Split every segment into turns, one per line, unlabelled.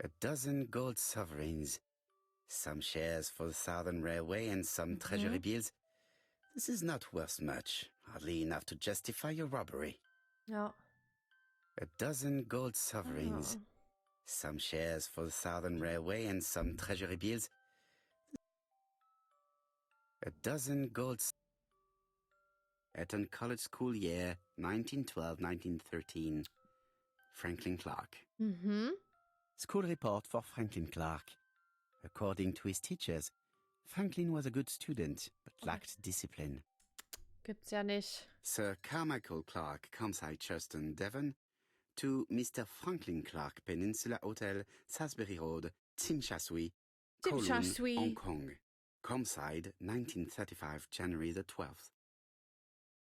A dozen gold sovereigns. Some shares for the Southern Railway and some treasury bills. This is not worth much, hardly enough to justify your robbery.
Ja.
A dozen gold sovereigns. Some shares for the Southern Railway and some treasury bills. A dozen gold... Eton College School Year, 1912-1913. Franklin Clark. School report for Franklin Clark. According to his teachers, Franklin was a good student, but lacked discipline.
Gibt's ja nicht.
Sir Carmichael Clark, Comside Churston, Devon, to Mr. Franklin Clark, Peninsula Hotel, Salisbury Road, Tsimsha Kowloon, Hong Kong. Comside, 1935, January the 12th.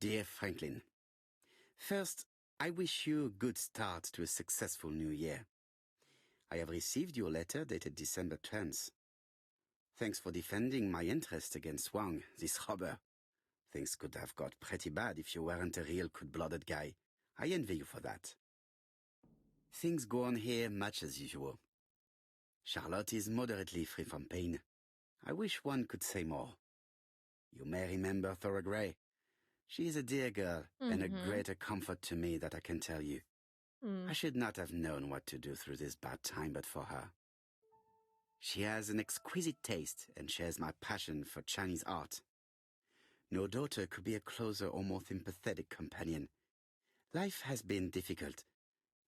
Dear Franklin, first, I wish you a good start to a successful new year. I have received your letter dated December 10th. Thanks for defending my interest against Wang, this robber. Things could have got pretty bad if you weren't a real cold-blooded guy. I envy you for that. Things go on here much as usual. Charlotte is moderately free from pain. I wish one could say more. You may remember Thora Gray. She is a dear girl and a greater comfort to me that I can tell you. I should not have known what to do through this bad time but for her. She has an exquisite taste and shares my passion for Chinese art. No daughter could be a closer or more sympathetic companion. Life has been difficult,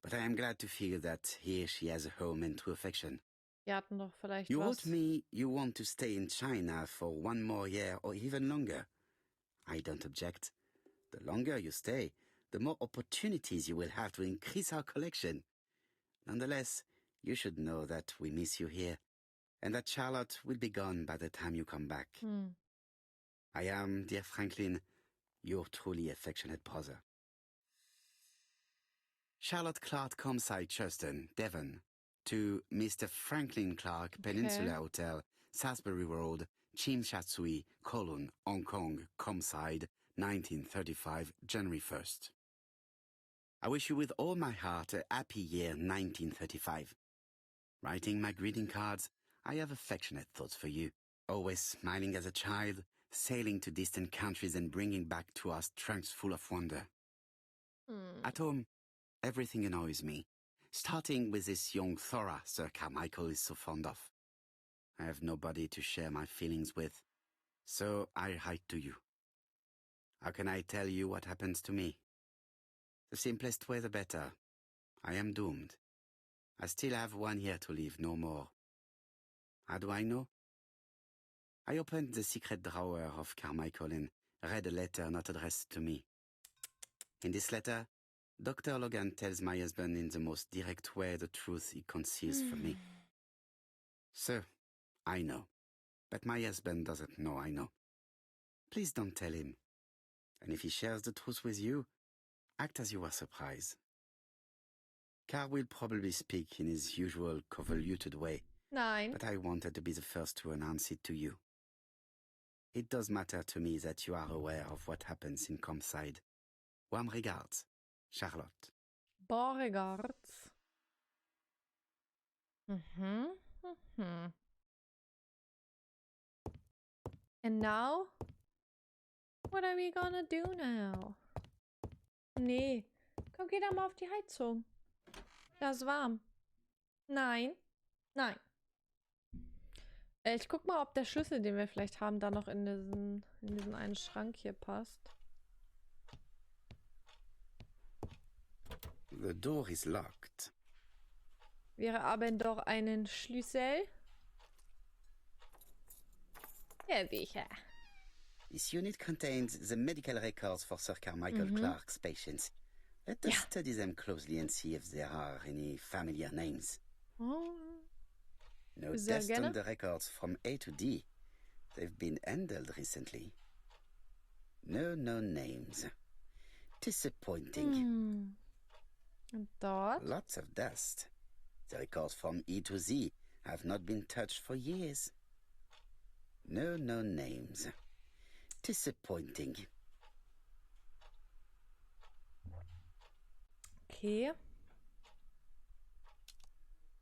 but I am glad to feel that here she has a home and true affection.
Wir hatten doch vielleicht
You
was.
wrote me you want to stay in China for one more year or even longer. I don't object. The longer you stay, the more opportunities you will have to increase our collection. Nonetheless, you should know that we miss you here, and that Charlotte will be gone by the time you come back. I am, dear Franklin, your truly affectionate brother. Charlotte Clark, Comside Churston, Devon, to Mr. Franklin Clark, Peninsula Hotel, Salisbury Road, Tsimsha Kowloon, Hong Kong, Comside, 1935, January 1st. I wish you with all my heart a happy year 1935. Writing my greeting cards, I have affectionate thoughts for you. Always smiling as a child, sailing to distant countries and bringing back to us trunks full of wonder. At home, everything annoys me, starting with this young Thora Sir Carmichael is so fond of. I have nobody to share my feelings with, so I write to you. How can I tell you what happens to me? The simplest way the better. I am doomed. I still have 1 year to live, no more. How do I know? I opened the secret drawer of Carmichael and read a letter not addressed to me. In this letter, Dr. Logan tells my husband in the most direct way the truth he conceals from me. Sir, I know. But my husband doesn't know I know. Please don't tell him. And if he shares the truth with you, act as you were surprised. Carl will probably speak in his usual convoluted way.
Nein.
But I wanted to be the first to announce it to you. It does matter to me that you are aware of what happens in Comside. Warm regards, Charlotte.
Beauregards. And now? What are we gonna do now? Nee. Komm, geh da mal auf die Heizung. Da ist warm. Nein. Nein. Ich guck mal, ob der Schlüssel, den wir vielleicht haben, da noch in diesen einen Schrank hier passt.
The door is locked.
Wir haben doch einen Schlüssel. Ja, sicher.
This unit contains the medical records for Sir Carmichael Clark's patients. Let us study them closely and see if there are any familiar names.
Oh.
No test on the records from A to D. They've been handled recently. No known names. Disappointing.
Und dort?
Lots of dust. The records from E to Z have not been touched for years. No known names. Disappointing.
Okay.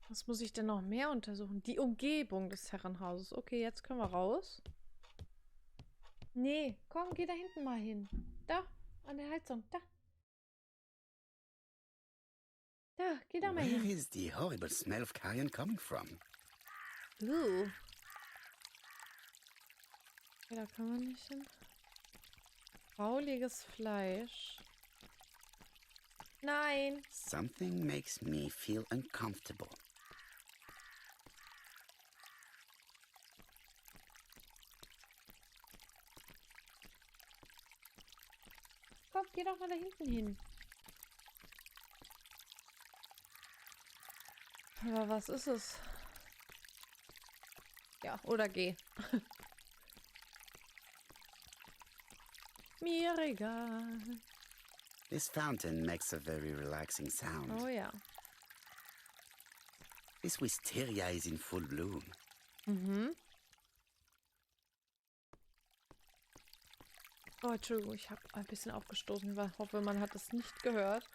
Was muss ich denn noch mehr untersuchen? Die Umgebung des Herrenhauses. Okay, jetzt können wir raus. Nee, komm, geh da hinten mal hin. Da, an der Heizung. Da. Da, geh da mal
Where
hin.
is the horrible smell of carrion coming from?
Okay, da kann man nicht hin. Fauliges Fleisch. Nein.
Something makes me feel uncomfortable.
Komm, geh doch mal da hinten hin. Aber was ist es? Ja, oder geh. Mir egal.
This fountain makes a very relaxing sound.
Oh ja.
This wisteria is in full bloom.
Mhm. Oh, Entschuldigung, ich habe ein bisschen aufgestoßen. Ich hoffe, man hat es nicht gehört.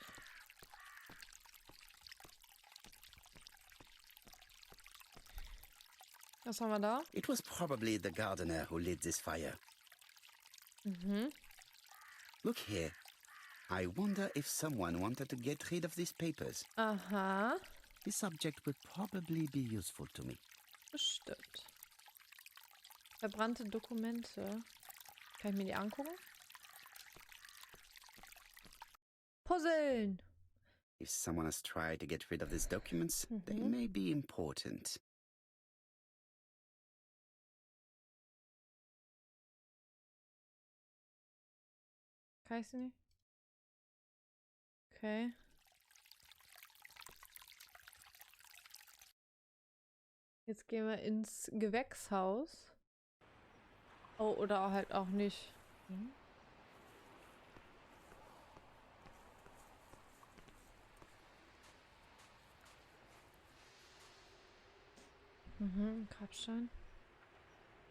Was haben wir da?
It was probably the gardener who lit this fire.
Mhm.
Look here. I wonder if someone wanted to get rid of these papers.
Aha.
This subject will probably be useful to me.
Bestimmt. Verbrannte Dokumente. Kann ich mir die angucken? Puzzeln!
If someone has tried to get rid of these documents, they may be important.
Kann ich sie nicht? Okay. Jetzt gehen wir ins Gewächshaus. Oh, oder halt auch nicht. Hm? Mhm, Grabstein.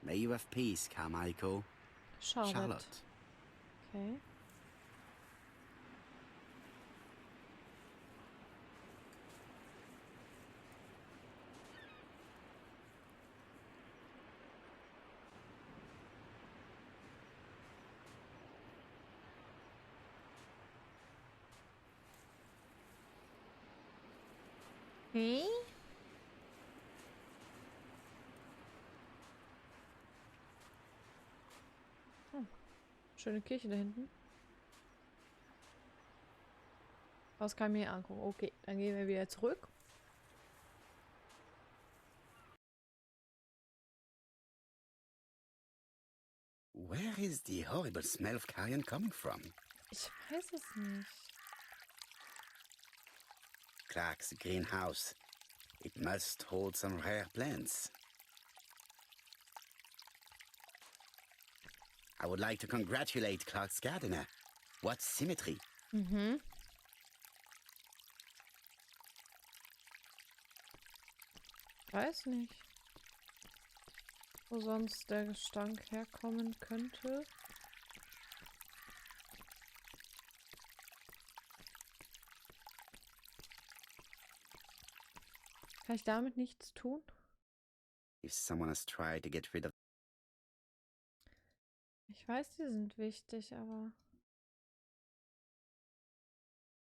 May you have peace, Carmichael.
Charlotte. Okay. Hey? Oh, schöne Kirche da hinten. Was kann ich mir angucken? Okay, dann gehen wir wieder zurück.
Where is the horrible smell of carrion coming from?
Ich weiß es nicht.
Clark's greenhouse. It must hold some rare plants. I would like to congratulate Clark's gardener. What symmetry.
Mhm. Weiß nicht, wo sonst der Gestank herkommen könnte. Kann ich damit nichts tun?
If someone has tried to get rid of...
Ich weiß, die sind wichtig, aber...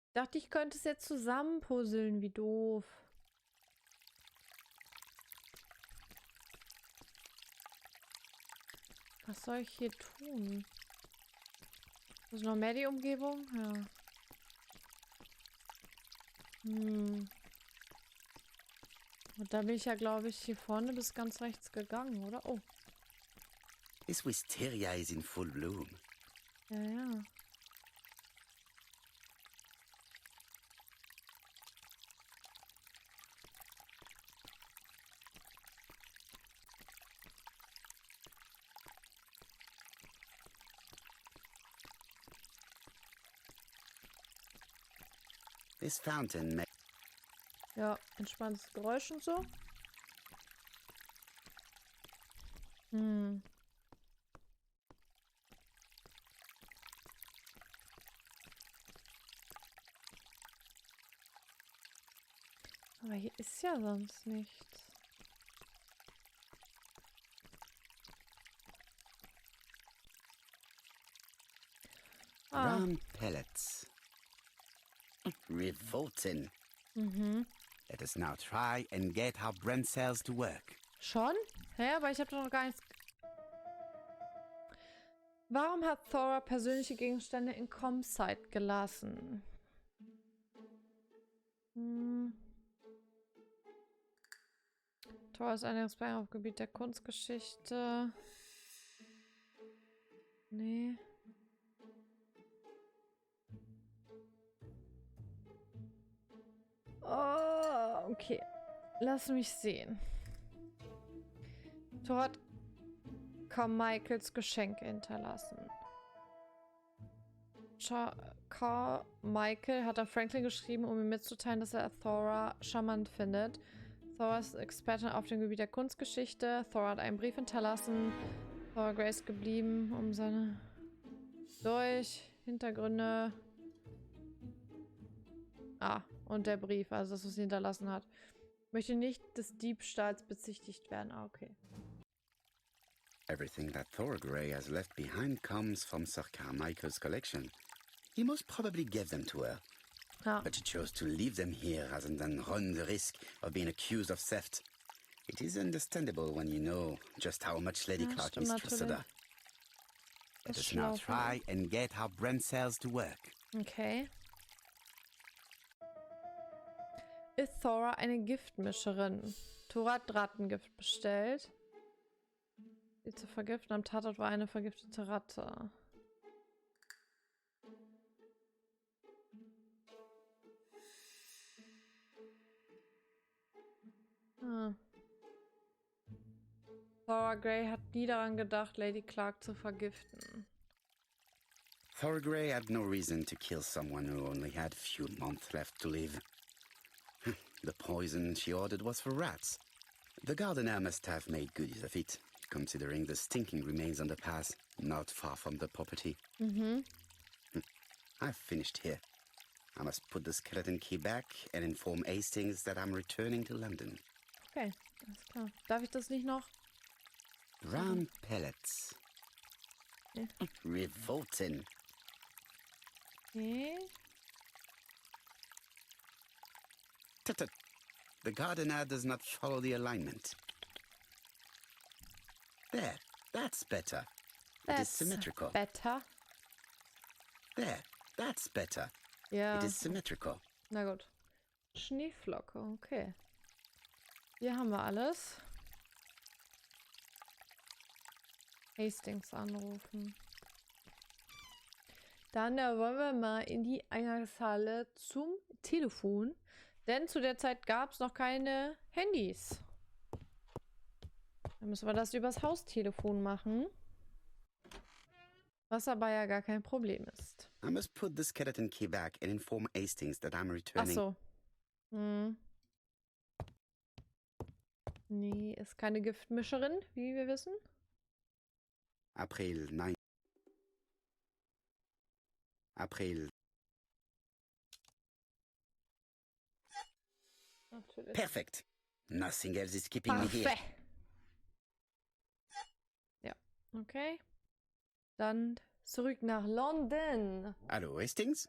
Ich dachte, ich könnte es jetzt zusammenpuzzeln, wie doof. Was soll ich hier tun? Ist noch mehr die Umgebung? Ja. Und da bin ich ja, glaube ich, hier vorne bis ganz rechts gegangen, oder? Oh.
This wisteria is in full bloom.
Ja, ja.
This fountain may...
Ja, entspanntes Geräusch und so. Aber hier ist ja sonst nichts.
Round pellets. Revolting.
Mhm.
Let us now try and get our brain cells to work.
Schon? Hä, aber ich habe doch noch gar nichts... Warum hat Thora persönliche Gegenstände in ComSite gelassen? Thora ist ein Experte auf Gebiet der Kunstgeschichte. Nee. Oh, okay. Lass mich sehen. Thora hat Carmichaels Geschenke hinterlassen. Carmichael hat an Franklin geschrieben, um ihm mitzuteilen, dass er Thora charmant findet. Thora ist Expertin auf dem Gebiet der Kunstgeschichte. Thora hat einen Brief hinterlassen. Thora Gray ist geblieben, um seine... Hintergründe... und der Brief, also das, was sie hinterlassen hat. Möchte nicht des Diebstahls bezichtigt werden. Okay.
Everything that Thora Gray has left behind comes from Sir Carmichael's collection. He most probably gave them to her. But she chose to leave them here rather than run the risk of being accused of theft. It is understandable when you know just how much Lady Clark mistrusted her. Let us now try and get our brain cells to work.
Okay. Ist Thora eine Giftmischerin? Thora hat Rattengift bestellt. Sie zu vergiften. Am Tatort war eine vergiftete Ratte. Thora Gray hat nie daran gedacht, Lady Clark zu vergiften.
Thora Gray had no reason to kill someone who only had a few months left to live. The poison she ordered was for rats. The gardener must have made good use of it, considering the stinking remains on the path, not far from the property. I've finished here. I must put the skeleton key back and inform Hastings that I'm returning to London.
Okay, alles klar. Darf ich das nicht noch?
Brown pellets.
Ja.
Revolting.
Okay.
Tut-tut. The gardener does not follow the alignment. There, that's better. It is symmetrical.
Better.
There, that's better.
Ja.
It is symmetrical.
Na gut. Schneeflocke, okay. Hier haben wir alles. Hastings anrufen. Dann wollen wir mal in die Eingangshalle zum Telefon. Denn zu der Zeit gab es noch keine Handys. Dann müssen wir das übers Haustelefon machen. Was aber ja gar kein Problem ist.
I must put the skeleton key back and inform Hastings that I'm returning.
Ach so. Nee, ist keine Giftmischerin, wie wir wissen.
April 9. April.
Natürlich.
Perfect. Nothing else is keeping me here.
Ja, okay. Dann zurück nach London.
Hello, Hastings.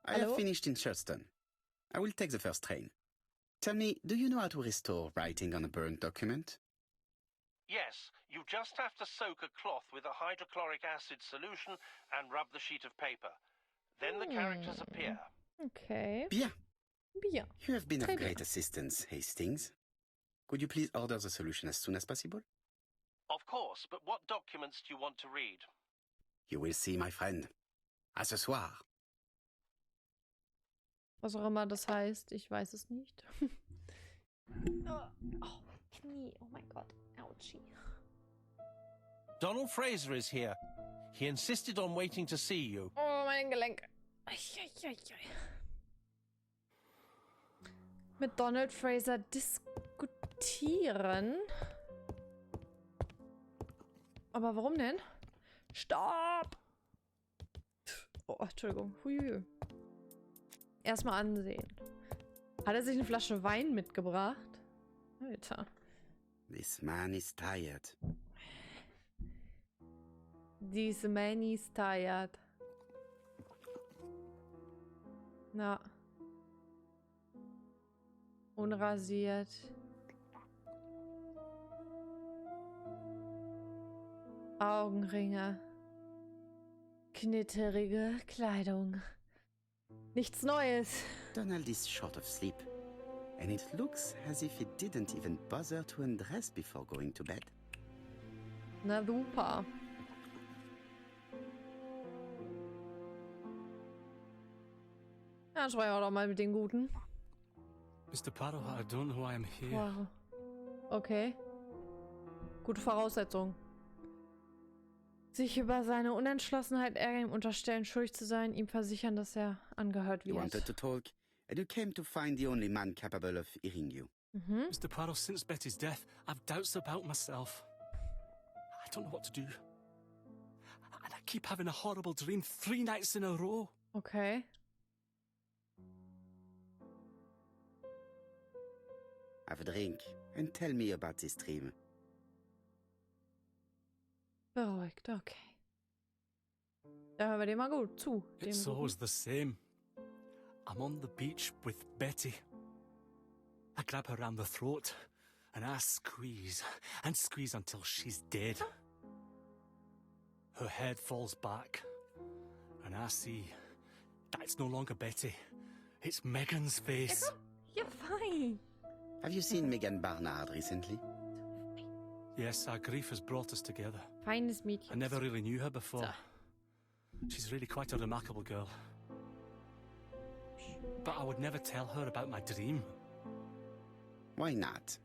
I
Hello?
have finished in Churston. I will take the first train. Tell me, do you know how to restore writing on a burnt document?
Yes, you just have to soak a cloth with a hydrochloric acid solution and rub the sheet of paper. Then the characters appear.
Okay.
Bien.
Bien.
You have been of
Très
great
bien.
assistance, Hastings. Could you please order the solution as soon as possible?
Of course, but what documents do you want to read?
You will see, my friend. À ce soir.
Was auch immer das heißt, ich weiß es nicht. Oh, Knie. Oh mein Gott. Ouchie.
Donald Fraser is here. He insisted on waiting to see you.
Oh, mein Gelenk. Mit Donald Fraser diskutieren. Aber warum denn? Stopp! Oh, Entschuldigung. Huiui. Erstmal ansehen. Hat er sich eine Flasche Wein mitgebracht? Alter.
This man is tired.
This man is tired. Na. Unrasiert. Augenringe. Knitterige Kleidung. Nichts Neues.
Donald is short of sleep. And it looks as if he didn't even bother to undress before going to bed.
Na super. Ja, dann sprechen wir doch mal mit den Guten.
Mr. Poirot, I don't know why I'm here.
Wow. Okay. Gute Voraussetzung. Sich über seine Unentschlossenheit ärgern, ihm unterstellen, schuldig zu sein, ihm versichern, dass er angehört
You wanted
wird.
to talk, and you came to find the only man capable of hearing you.
Mr. Poirot, since Betty's death, I've doubts about myself. I don't know what to do. And I keep having a horrible dream 3 nights in a row.
Okay.
Have a drink, and tell me about this dream.
Beruhigt, okay. Da hören wir dem mal gut zu. Dem
It's
Guten.
always the same. I'm on the beach with Betty. I grab her round the throat, and I squeeze, and squeeze until she's dead. Her head falls back, and I see that it's no longer Betty. It's Megan's face.
Ja, fein.
Have you seen Megan Barnard recently?
Yes, our grief has brought us together.
Feines Mädchen.
I never really knew her before.
So.
She's really quite a remarkable girl. But I would never tell her about my dream.
Why not?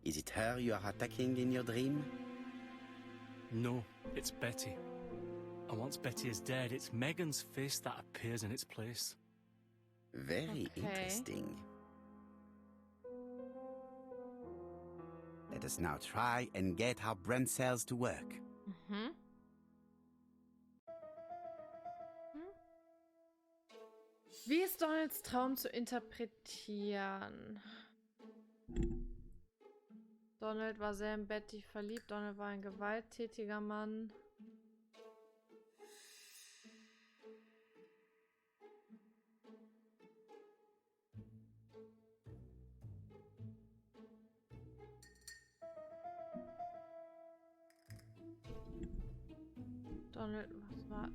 Is it her you are attacking in your dream?
No, it's Betty. And once Betty is dead, it's Megan's face that appears in its place.
Very
Okay.
interesting. Let us now try and get our brain cells to work.
Wie ist Donalds Traum zu interpretieren? Donald war sehr in Betty verliebt. Donald war ein gewalttätiger Mann. Donald, was war?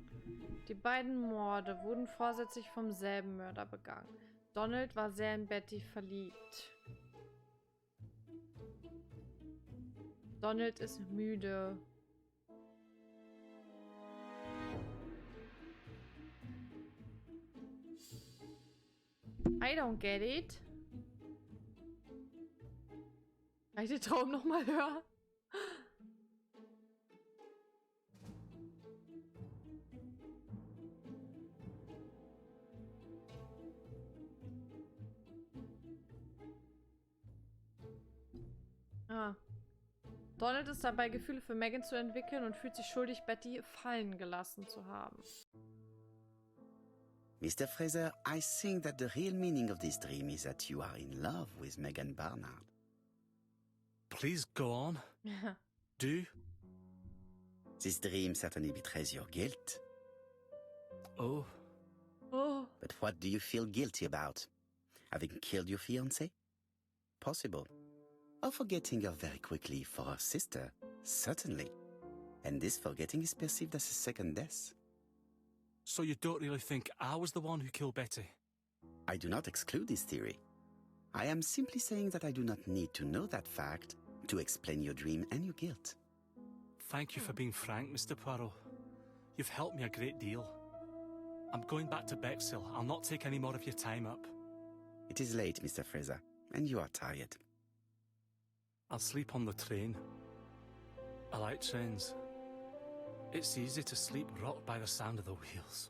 Die beiden Morde wurden vorsätzlich vom selben Mörder begangen. Donald war sehr in Betty verliebt. Donald ist müde. I don't get it. Kann ich den Traum nochmal hören? Ah. Donald ist dabei, Gefühle für Megan zu entwickeln und fühlt sich schuldig, Betty fallen gelassen zu haben.
Mr. Fraser, I think that the real meaning of this dream is that you are in love with Megan Barnard.
Please go on. Do.
This dream certainly betrays your guilt.
Oh.
Oh.
But what do you feel guilty about? Having killed your fiancé? Possible. Or forgetting her very quickly for her sister? Certainly. And this forgetting is perceived as a second death.
So you don't really think I was the one who killed Betty?
I do not exclude this theory. I am simply saying that I do not need to know that fact to explain your dream and your guilt.
Thank you for being frank, Mr. Poirot. You've helped me a great deal. I'm going back to Bexhill. I'll not take any more of your time up.
It is late, Mr. Fraser, and you are tired.
I'll sleep on the train. I like trains. It's easy to sleep rocked by the sound of the wheels.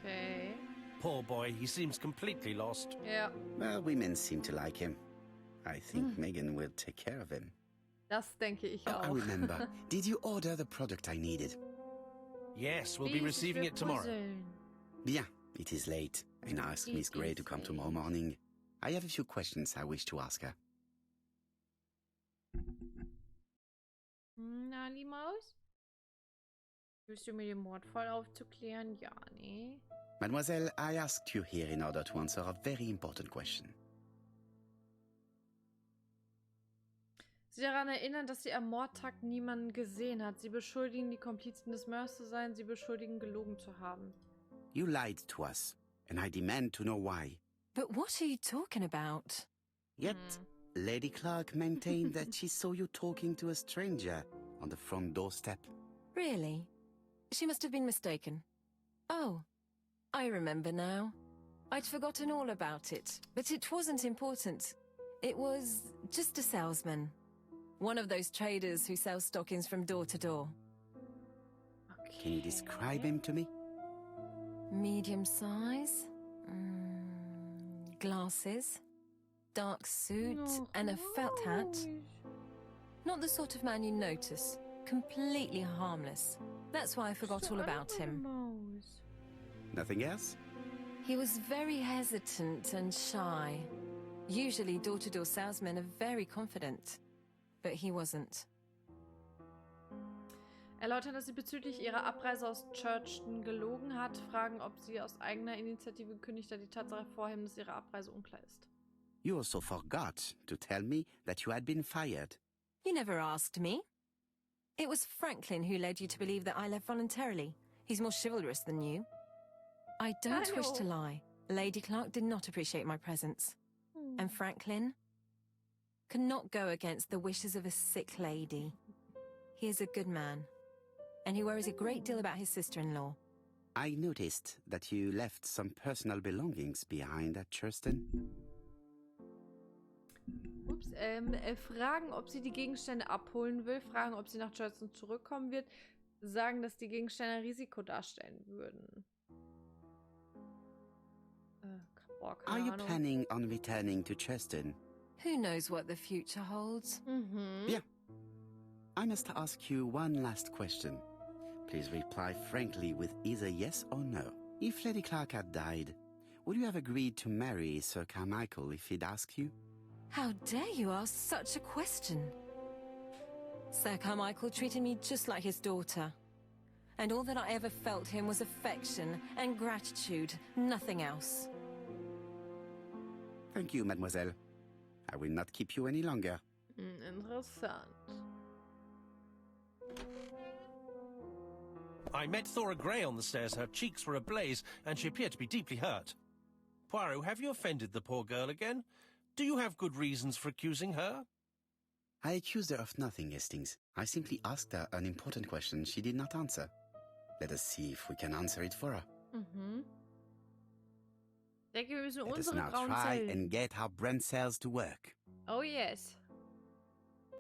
Okay.
Poor boy, he seems completely lost.
Ja,
Well, women seem to like him. I think Megan will take care of him.
das denke ich
Oh,
auch.
I remember. Did you order the product I needed?
Yes, we'll be receiving it tomorrow.
Bien, it is late, and ask Miss Grey to come tomorrow morning. I have a few questions I wish to ask her.
Na, die Maus? Willst du mir den Mordfall aufzuklären? Ja, nee.
Mademoiselle, I asked you here in order to answer a very important question.
Sie daran erinnern, dass sie am Mordtag niemanden gesehen hat. Sie beschuldigen die Komplizen des Mörders zu sein. Sie beschuldigen, gelogen zu haben.
You lied to us, and I demand to know why.
But what are you talking about?
Yet, Lady Clark maintained that she saw you talking to a stranger on the front doorstep.
Really? She must have been mistaken. Oh, I remember now. I'd forgotten all about it, but it wasn't important. It was just a salesman. One of those traders who sell stockings from door to door.
Okay.
Can you describe him to me?
Medium size, glasses, dark suit, and a felt hat. Not the sort of man you notice. Completely harmless. That's why I forgot all about him.
Nothing else?
He was very hesitant and shy. Usually door-to-door salesmen are very confident. But he wasn't.
Erläutern, dass sie bezüglich ihrer Abreise aus Churchton gelogen hat, fragen, ob sie aus eigener Initiative gekündigt hat, die Tatsache hervorheben, dass ihre Abreise unklar ist.
You also forgot to tell me that you had been fired.
You never asked me. It was Franklin who led you to believe that I left voluntarily. He's more chivalrous than you. I don't wish to lie. Lady Clark did not appreciate my presence. And Franklin could not go against the wishes of a sick lady. He is a good man. And he worries a great deal about his sister-in-law.
I noticed that you left some personal belongings behind at Churston.
Ups, fragen, ob sie die Gegenstände abholen will, fragen, ob sie nach Churston zurückkommen wird, sagen, dass die Gegenstände ein Risiko darstellen würden.
Are you planning on returning to Churston?
Who knows what the future holds?
Yeah. I must ask you one last question. Please reply frankly with either yes or no. If Lady Clark had died, would you have agreed to marry Sir Carmichael if he'd ask you?
How dare you ask such a question? Sir Carmichael treated me just like his daughter. And all that I ever felt him was affection and gratitude, nothing else.
Thank you, mademoiselle. I will not keep you any longer.
Interessant.
I met Thora Grey on the stairs. Her cheeks were ablaze, and she appeared to be deeply hurt. Poirot, have you offended the poor girl again? Do you have good reasons for accusing her?
I accused her of nothing, Hastings. I simply asked her an important question she did not answer. Let us see if we can answer it for her.
Ich denke, wir müssen
Let us
unsere
now
grauen
try
Zellen.
and get our brain cells to work.
Oh yes.